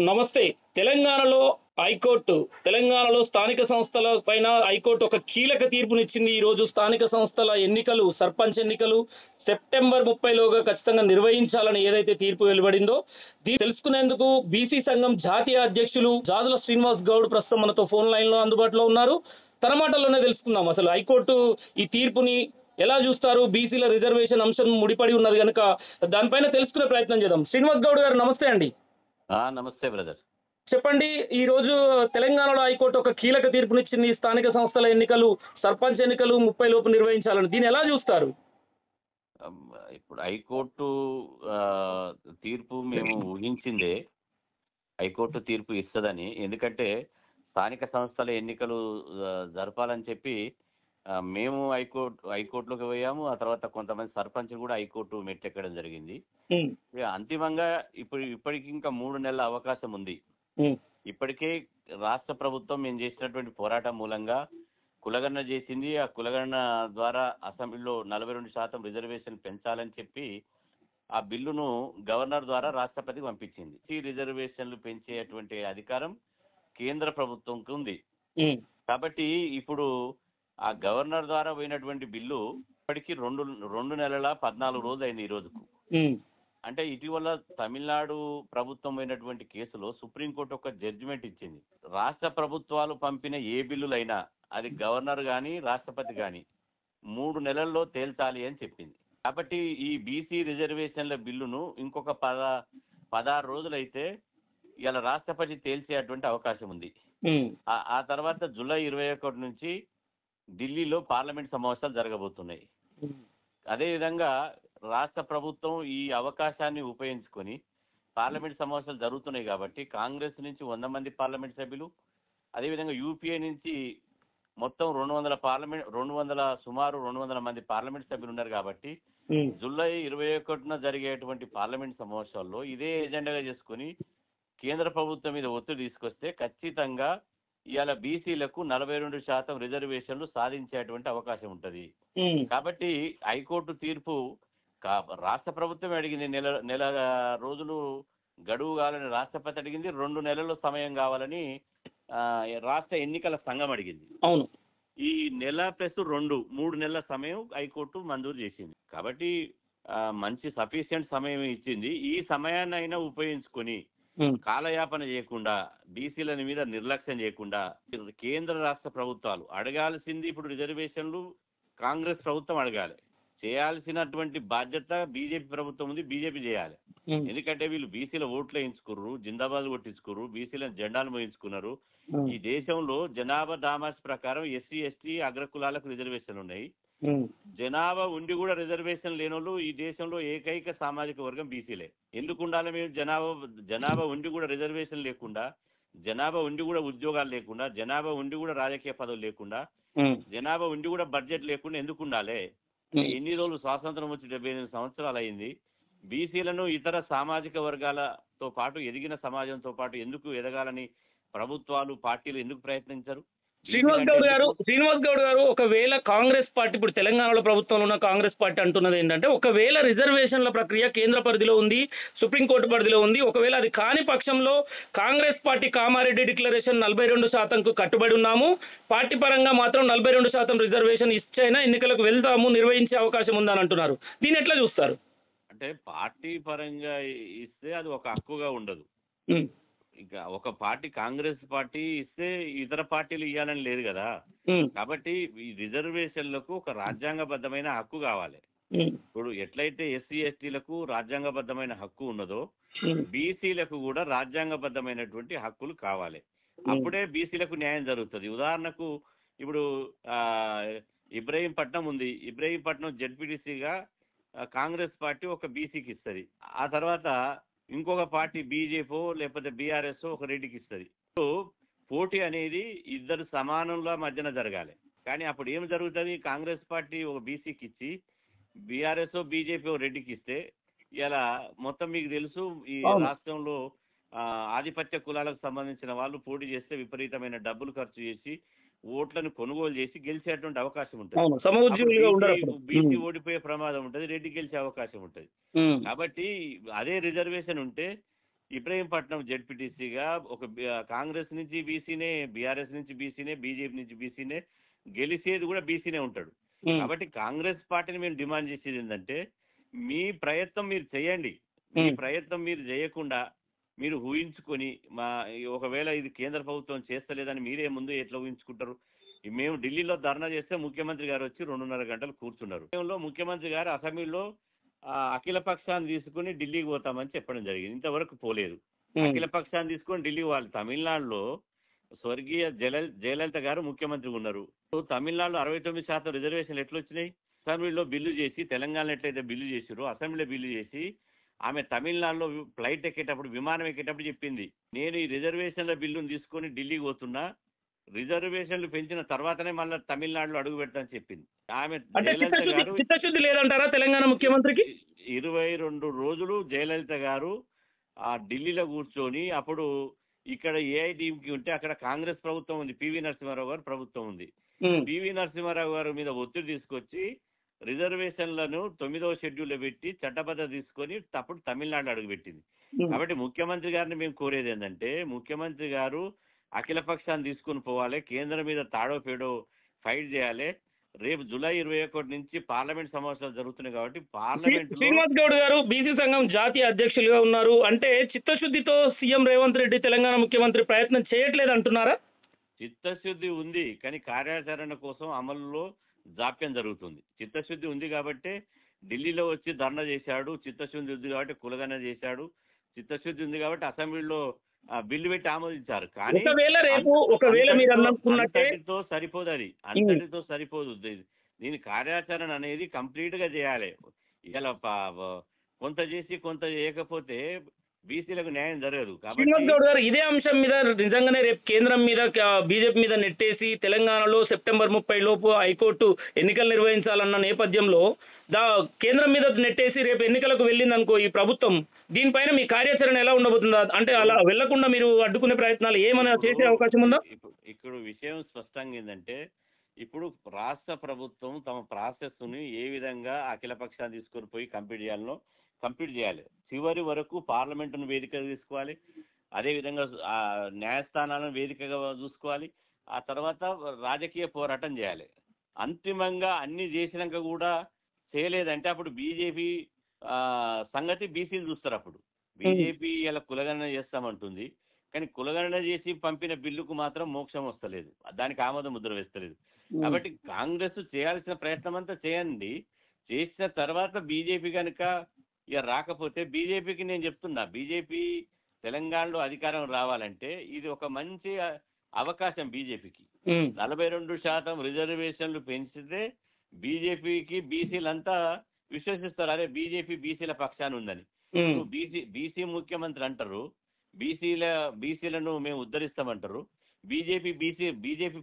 నమస్తే. తెలంగాణలో హైకోర్టు, తెలంగాణలో స్థానిక సంస్థల పైన హైకోర్టు ఒక కీలక తీర్పునిచ్చింది. ఈరోజు స్థానిక సంస్థల ఎన్నికలు, సర్పంచ్ ఎన్నికలు సెప్టెంబర్ 30 లోగా ఖచ్చితంగా నిర్వహించాలని ఏదైతే తీర్పు వెలువడిందో, దీన్ని తెలుసుకునేందుకు బీసీ సంఘం జాతీయ అధ్యక్షులు జాజుల శ్రీనివాస్ గౌడ్ ప్రస్తుతం మనతో ఫోన్ లైన్‌లో అందుబాటులో ఉన్నారు. తన మాటల్లోనే తెలుసుకుందాం. అసలు హైకోర్టు ఈ తీర్పుని ఎలా చూస్తారు? బీసీల రిజర్వేషన్ అంశం ముడిపడి ఉన్నది గనుక దానిపైన తెలుసుకునే ప్రయత్నం చేద్దాం. శ్రీనివాస్ గౌడ్ గారు నమస్తే అండి. నమస్తే బ్రదర్. చెప్పండి. ఈరోజు తెలంగాణలో హైకోర్టు ఒక కీలక తీర్పునిచ్చింది. స్థానిక సంస్థల ఎన్నికలు, సర్పంచ్ ఎన్నికలు 30 లోపు నిర్వహించాలని. దీన్ని ఎలా చూస్తారు? అమ్, ఇప్పుడు హైకోర్టు తీర్పు మేము ఊహించిందే. హైకోర్టు తీర్పు ఇస్తుందని. ఎందుకంటే స్థానిక సంస్థల ఎన్నికలు జరపాలని చెప్పి మేము హైకోర్టులోకి పోయాము. ఆ తర్వాత కొంతమంది సర్పంచ్లు కూడా హైకోర్టు మెట్టెక్కడం జరిగింది. ఇక అంతిమంగా ఇప్పటికి ఇంకా 3 నెలల అవకాశం ఉంది. ఇప్పటికే రాష్ట్ర ప్రభుత్వం మేము చేసినటువంటి పోరాటం మూలంగా కులగణన చేసింది. ఆ కులగణన ద్వారా అసెంబ్లీలో 42% రిజర్వేషన్ పెంచాలని చెప్పి ఆ బిల్లును గవర్నర్ ద్వారా రాష్ట్రపతికి పంపించింది. ఈ రిజర్వేషన్లు పెంచేటువంటి అధికారం కేంద్ర ప్రభుత్వంకి ఉంది. కాబట్టి ఇప్పుడు ఆ గవర్నర్ ద్వారా పోయినటువంటి బిల్లు ఇప్పటికి 2 నెలల 14 రోజులు అయింది ఈ రోజుకు. అంటే ఇటీవల తమిళనాడు ప్రభుత్వం అయినటువంటి కేసులో సుప్రీంకోర్టు ఒక జడ్జిమెంట్ ఇచ్చింది. రాష్ట్ర ప్రభుత్వాలు పంపిన ఏ బిల్లులైనా అది గవర్నర్ కానీ రాష్ట్రపతి కానీ 3 నెలల్లో తేల్చాలి అని చెప్పింది. కాబట్టి ఈ బీసీ రిజర్వేషన్ల బిల్లును ఇంకొక 16 రోజులైతే ఇలా రాష్ట్రపతి తేల్చేటువంటి అవకాశం ఉంది. ఆ తర్వాత జూలై 21 నుంచి ఢిల్లీలో పార్లమెంట్ సమావేశాలు జరగబోతున్నాయి. అదేవిధంగా రాష్ట్ర ప్రభుత్వం ఈ అవకాశాన్ని ఉపయోగించుకొని పార్లమెంట్ సమావేశాలు జరుగుతున్నాయి కాబట్టి కాంగ్రెస్ నుంచి 100 మంది పార్లమెంట్ సభ్యులు, అదేవిధంగా యూపీఏ నుంచి మొత్తం సుమారు 200 మంది పార్లమెంట్ సభ్యులు ఉన్నారు. కాబట్టి జూలై 21న జరిగేటువంటి పార్లమెంట్ సమావేశాల్లో ఇదే ఎజెండాగా చేసుకుని కేంద్ర ప్రభుత్వం మీద ఒత్తిడి తీసుకొస్తే ఖచ్చితంగా ఇవాళ బీసీలకు 42% రిజర్వేషన్లు సాధించేటువంటి అవకాశం ఉంటుంది. కాబట్టి హైకోర్టు తీర్పు రాష్ట్ర ప్రభుత్వం అడిగింది, నెల రోజులు గడువు కావాలని రాష్ట్రపతి అడిగింది, 2 నెలల సమయం కావాలని రాష్ట్ర ఎన్నికల సంఘం అడిగింది. అవును. ఈ నెల ప్లస్ 3 నెలల సమయం హైకోర్టు మంజూరు చేసింది. కాబట్టి మంచి సఫిషియెంట్ సమయం ఇచ్చింది. ఈ సమయాన్ని అయినా ఉపయోగించుకొని కాలయాపన చేయకుండా, బీసీల మీద నిర్లక్ష్యం చేయకుండా కేంద్ర రాష్ట్ర ప్రభుత్వాలు అడగాల్సింది. ఇప్పుడు రిజర్వేషన్లు కాంగ్రెస్ ప్రభుత్వం అడగాలి. చేయాల్సినటువంటి బాధ్యత బీజేపీ ప్రభుత్వం ఉంది, బీజేపీ చేయాలి. ఎందుకంటే వీళ్ళు బీసీల ఓట్లు వేయించుకుర్రు, జిందాబాద్ కొట్టించుకుర్రు, బీసీల జెండాలు మోయించుకున్నారు. ఈ దేశంలో జనాభా దామాస్ ప్రకారం ఎస్సీ ఎస్టీ అగ్రకులాలకు రిజర్వేషన్లు ఉన్నాయి. జనాభా ఉండి కూడా రిజర్వేషన్ లేని వాళ్ళు ఈ దేశంలో ఏకైక సామాజిక వర్గం బీసీలే. ఎందుకు ఉండాలి? మేము జనాభా ఉండి కూడా రిజర్వేషన్ లేకుండా, జనాభా ఉండి కూడా ఉద్యోగాలు లేకుండా, జనాభా ఉండి కూడా రాజకీయ పదవులు లేకుండా, జనాభా ఉండి కూడా బడ్జెట్ లేకుండా ఎందుకు ఉండాలి? ఎన్ని రోజులు స్వాతంత్రం వచ్చి 78 సంవత్సరాలు అయింది. బీసీలను ఇతర సామాజిక వర్గాలతో పాటు ఎదిగిన సమాజంతో పాటు ఎందుకు ఎదగాలని ప్రభుత్వాలు పార్టీలు ఎందుకు ప్రయత్నించరు? శ్రీనివాస్ గౌడ్ గారు, ఒకవేళ కాంగ్రెస్ పార్టీ, ఇప్పుడు తెలంగాణలో ప్రభుత్వంలో ఉన్న కాంగ్రెస్ పార్టీ అంటున్నది ఏంటంటే, ఒకవేళ రిజర్వేషన్ల ప్రక్రియ కేంద్ర పరిధిలో ఉంది, సుప్రీంకోర్టు పరిధిలో ఉంది, ఒకవేళ అది కాని పక్షంలో కాంగ్రెస్ పార్టీ కామారెడ్డి డిక్లరేషన్ 42%కు కట్టుబడి ఉన్నాము, పార్టీ పరంగా మాత్రం 42% రిజర్వేషన్ ఇచ్చైనా ఎన్నికలకు వెళ్తాము, నిర్వహించే అవకాశం ఉందని అంటున్నారు. దీన్ని ఎట్లా చూస్తారు? అంటే పార్టీ పరంగా ఇస్తే అది ఒక హక్కుగా ఉండదు. ఇక ఒక పార్టీ కాంగ్రెస్ పార్టీ ఇస్తే ఇతర పార్టీలు ఇవ్వాలని లేదు కదా. కాబట్టి ఈ రిజర్వేషన్లకు ఒక రాజ్యాంగబద్ధమైన హక్కు కావాలి. ఇప్పుడు ఎట్లయితే ఎస్సీ ఎస్టీలకు రాజ్యాంగబద్ధమైన హక్కు ఉన్నదో బీసీలకు కూడా రాజ్యాంగబద్ధమైనటువంటి హక్కులు కావాలి. అప్పుడే బీసీలకు న్యాయం జరుగుతుంది. ఉదాహరణకు ఇప్పుడు ఇబ్రహీంపట్నం ఉంది. ఇబ్రహీంపట్నం జెడ్పీటీసీగా కాంగ్రెస్ పార్టీ ఒక బీసీకి ఇస్తుంది. ఆ తర్వాత ఇంకొక పార్టీ బీజేపీ లేకపోతే బీఆర్ఎస్ ఒక రెడ్డికి ఇస్తుంది. పోటీ అనేది ఇద్దరు సమానుల మధ్యన జరగాలి. కానీ అప్పుడు ఏం జరుగుతుంది? కాంగ్రెస్ పార్టీ ఒక బీసీకి ఇచ్చి బీఆర్ఎస్ బీజేపీ రెడ్డికి ఇస్తే ఇలా మొత్తం మీకు తెలుసు ఈ రాష్ట్రంలో ఆధిపత్య కులాలకు సంబంధించిన వాళ్ళు పోటీ చేస్తే విపరీతమైన డబ్బులు ఖర్చు చేసి ఓట్లను కొనుగోలు చేసి గెలిచేటువంటి అవకాశం ఉంటుంది. బీసీ ఓడిపోయే ప్రమాదం ఉంటుంది, రెడ్డి గెలిచే అవకాశం ఉంటుంది. కాబట్టి అదే రిజర్వేషన్ ఉంటే ఇబ్రహీంపట్నం జెడ్పీటీసీగా ఒక కాంగ్రెస్ నుంచి బీసీనే, బీఆర్ఎస్ నుంచి బీసీనే, బీజేపీ నుంచి బీసీనే, గెలిచేది కూడా బీసీనే ఉంటాడు. కాబట్టి కాంగ్రెస్ పార్టీని మేము డిమాండ్ చేసేది ఏంటంటే, మీ ప్రయత్నం మీరు చేయండి. మీ ప్రయత్నం మీరు చేయకుండా మీరు ఊహించుకొని ఒకవేళ ఇది కేంద్ర ప్రభుత్వం చేస్తలేదని మీరే ముందు ఎట్లా ఊహించుకుంటారు? మేము ఢిల్లీలో ధర్నా చేస్తే ముఖ్యమంత్రి గారు వచ్చి 2.5 గంటలు కూర్చున్నారు. ముఖ్యమంత్రి గారు అసెంబ్లీలో అఖిల పక్షాన్ని తీసుకుని ఢిల్లీకి పోతామని చెప్పడం జరిగింది. ఇంతవరకు పోలేదు. అఖిల పక్షాన్ని తీసుకొని ఢిల్లీ వాళ్ళు తమిళనాడులో స్వర్గీయ జయలలిత గారు ముఖ్యమంత్రి ఉన్నారు. తమిళనాడులో 69% రిజర్వేషన్లు ఎట్లా వచ్చినాయి? అసెంబ్లీలో బిల్లు చేసి, తెలంగాణలో ఎట్లయితే బిల్లు చేసిరో అసెంబ్లీలో బిల్లు చేసి ఆమె తమిళనాడులో ఫ్లైట్ ఎక్కేటప్పుడు, విమానం ఎక్కేటప్పుడు చెప్పింది, నేను ఈ రిజర్వేషన్ల బిల్లును తీసుకొని ఢిల్లీకి పోతున్నా, రిజర్వేషన్లు పెంచిన తర్వాతనే మళ్ళీ తమిళనాడులో అడుగు పెడతానని చెప్పింది. ఆమె జయలలిత గారు చిత్తశుద్ధి లేదంటారా తెలంగాణ ముఖ్యమంత్రికి? 22 రోజులు జయలలిత గారు ఆ ఢిల్లీలో కూర్చొని, అప్పుడు ఇక్కడ ఏఐడిఎంకి ఉంటే అక్కడ కాంగ్రెస్ ప్రభుత్వం ఉంది, పివి నరసింహారావు గారు ప్రభుత్వం ఉంది. పివి నరసింహారావు గారి మీద ఒత్తిడి తీసుకొచ్చి రిజర్వేషన్లను 9వ షెడ్యూల్లో పెట్టి చట్టబద్ధత తీసుకొని అప్పుడు తమిళనాడు అడుగుపెట్టింది. కాబట్టి ముఖ్యమంత్రి గారిని మేము కోరేది ఏంటంటే, ముఖ్యమంత్రి గారు అఖిల పక్షాన్ని తీసుకుని పోవాలి, కేంద్రం మీద తాడో పేడో ఫైట్ చేయాలి. రేపు జూలై 21 నుంచి పార్లమెంట్ సమావేశాలు జరుగుతున్నాయి కాబట్టి పార్లమెంట్ శ్రీనివాస్ గౌడ్ గారు బీసీ సంఘం జాతీయ అధ్యక్షులుగా ఉన్నారు. అంటే చిత్తశుద్ధితో సీఎం రేవంత్ రెడ్డి తెలంగాణ ముఖ్యమంత్రి ప్రయత్నం చేయట్లేదు అంటున్నారా? చిత్తశుద్ధి ఉంది, కానీ కార్యాచరణ కోసం అమలులో జాప్యం జరుగుతుంది. చిత్తశుద్ధి ఉంది కాబట్టి ఢిల్లీలో వచ్చి ధర్నా చేశాడు, చిత్తశుద్ధి ఉంది కాబట్టి కులగన చేశాడు, చిత్తశుద్ధి ఉంది కాబట్టి అసెంబ్లీలో బిల్లు పెట్టి ఆమోదించారు. కానీ అంతటితో సరిపోదు, అది అంతటితో సరిపోదు. దీని కార్యాచరణ అనేది కంప్లీట్ గా చేయాలి. ఇలా కొంత చేసి కొంత చేయకపోతే బీసీలకు న్యాయం జరగదు. శ్రీనివాస్ గౌడ్ గారు ఇదే అంశం మీద నిజంగానే రేపు కేంద్రం మీద బీజేపీ మీద నెట్టేసి తెలంగాణలో సెప్టెంబర్ 30 లోపు హైకోర్టు ఎన్నికలు నిర్వహించాలన్న నేపథ్యంలో కేంద్రం మీద నెట్టేసి రేపు ఎన్నికలకు వెళ్ళిందనుకో ఈ ప్రభుత్వం, దీనిపైన మీ కార్యాచరణ ఎలా ఉండబోతుందా? అంటే అలా వెళ్లకుండా మీరు అడ్డుకునే ప్రయత్నాలు ఏమైనా చేసే అవకాశం ఉందా? ఇక్కడ విషయం స్పష్టంగా ఏంటంటే, ఇప్పుడు రాష్ట్ర ప్రభుత్వం తమ ప్రాసెస్ ని ఏ విధంగా అఖిల పక్షాన్ని తీసుకొని పోయి కంప్లీట్ చేయాలి. చివరి వరకు పార్లమెంటును వేదికగా తీసుకోవాలి, అదేవిధంగా న్యాయస్థానాలను వేదికగా చూసుకోవాలి, ఆ తర్వాత రాజకీయ పోరాటం చేయాలి. అంతిమంగా అన్ని చేసినాక కూడా చేయలేదంటే అప్పుడు బీజేపీ సంగతి బీసీలు చూస్తారు. అప్పుడు బీజేపీ ఇలా కులగణన చేస్తామంటుంది, కానీ కులగణన చేసి పంపిన బిల్లుకు మాత్రం మోక్షం వస్తలేదు, దానికి ఆమోద ముద్ర వేస్తలేదు. కాబట్టి కాంగ్రెస్ చేయాల్సిన ప్రయత్నం అంతా చేయండి. చేసిన తర్వాత బీజేపీ కనుక ఇక రాకపోతే, బీజేపీకి నేను చెప్తున్నా, బీజేపీ తెలంగాణలో అధికారం రావాలంటే ఇది ఒక మంచి అవకాశం. బీజేపీకి 42% రిజర్వేషన్లు పెంచితే బీజేపీకి బీసీలంతా విశ్వసిస్తారు, అరే బీజేపీ బీసీల పక్షాన ఉందని. బీసీ ముఖ్యమంత్రి అంటారు, బీసీలను మేము ఉద్ధరిస్తామంటారు. బీజేపీ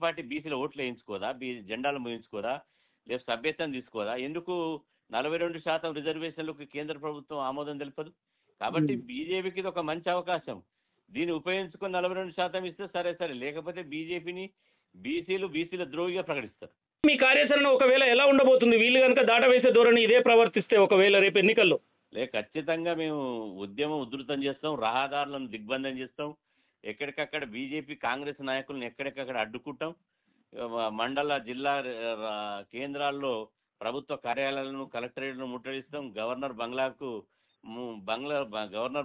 పార్టీ బీసీల ఓట్లు వేయించుకోదా, జెండాలు మోయించుకోదా, లేదా సభ్యత్వం తీసుకోదా? ఎందుకు 42% రిజర్వేషన్లకు కేంద్ర ప్రభుత్వం ఆమోదం తెలుపదు? కాబట్టి బీజేపీకి ఇది ఒక మంచి అవకాశం. దీన్ని ఉపయోగించుకొని 42% ఇస్తే సరే, లేకపోతే బీసీల ద్రోహిగా ప్రకటిస్తారు. మీ కార్యాచరణ ఒకవేళ ఎలా ఉండబోతుంది? వీళ్ళు కనుక దాటవేసే ధోరణి ఇదే ప్రవర్తిస్తే ఒకవేళ రేపు ఎన్నికల్లో? ఖచ్చితంగా మేము ఉద్యమం ఉధృతం చేస్తాం, రహదారులను దిగ్బంధం చేస్తాం, ఎక్కడికక్కడ బీజేపీ కాంగ్రెస్ నాయకులను ఎక్కడికక్కడ అడ్డుకుంటాం, మండల జిల్లా కేంద్రాల్లో ప్రభుత్వ కార్యాలయాలను కలెక్టరేట్లను ముట్టడిస్తాం, గవర్నర్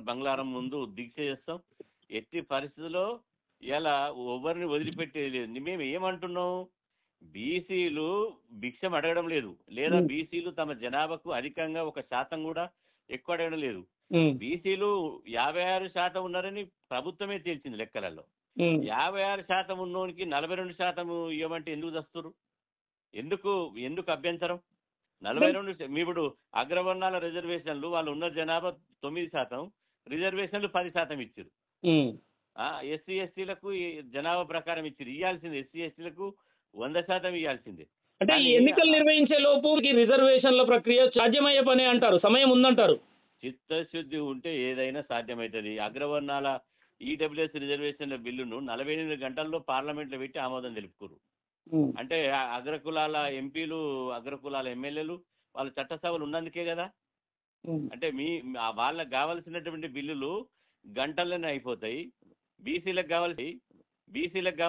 బంగ్లారం ముందు దీక్ష చేస్తాం. ఎట్టి పరిస్థితుల్లో ఇలా ఎవరిని వదిలిపెట్టేది లేదు. మేము ఏమంటున్నాం, బీసీలు భిక్షం అడగడం లేదు, లేదా బీసీలు తమ జనాభాకు అధికంగా 1% కూడా ఎక్కువ అడగడం లేదు. బీసీలు 56% ఉన్నారని ప్రభుత్వమే తేల్చింది లెక్కలలో. 56% ఉన్నోనికి 42% ఇవ్వమంటే ఎందుకు దస్తురు? ఎందుకు అభ్యంతరం? 42 ఇప్పుడు అగ్రవర్ణాల రిజర్వేషన్లు వాళ్ళు ఉన్న జనాభా 9%, రిజర్వేషన్లు 10% ఇచ్చారు. ఎస్సీ ఎస్టీలకు జనాభా ప్రకారం ఇచ్చారు, ఇవ్వాల్సింది ఎస్సీ ఎస్టీలకు 100% ఇవ్వాల్సిందే. అంటే ఈ ఎన్నికలు నిర్వహించే లోపు రిజర్వేషన్ల ప్రక్రియ సాధ్యమయ్యే పనే అంటారు, సమయం ఉందంటారు? చిత్తశుద్ధి ఉంటే ఏదైనా సాధ్యమవుతుంది. అగ్రవర్ణాల ఈడబ్ల్యూఎస్ రిజర్వేషన్ల బిల్లును 48 గంటల్లో పార్లమెంట్లో పెట్టి ఆమోదం తెలుపుకోరు. అంటే అగ్రకులాల ఎంపీలు, అగ్రకులాల ఎమ్మెల్యేలు వాళ్ళ చట్టసభలు ఉన్నందుకే కదా. అంటే వాళ్ళకి కావాల్సినటువంటి బిల్లులు గంటల్లోనే అయిపోతాయి. బీసీలకు కావాల్సి బీసీలకు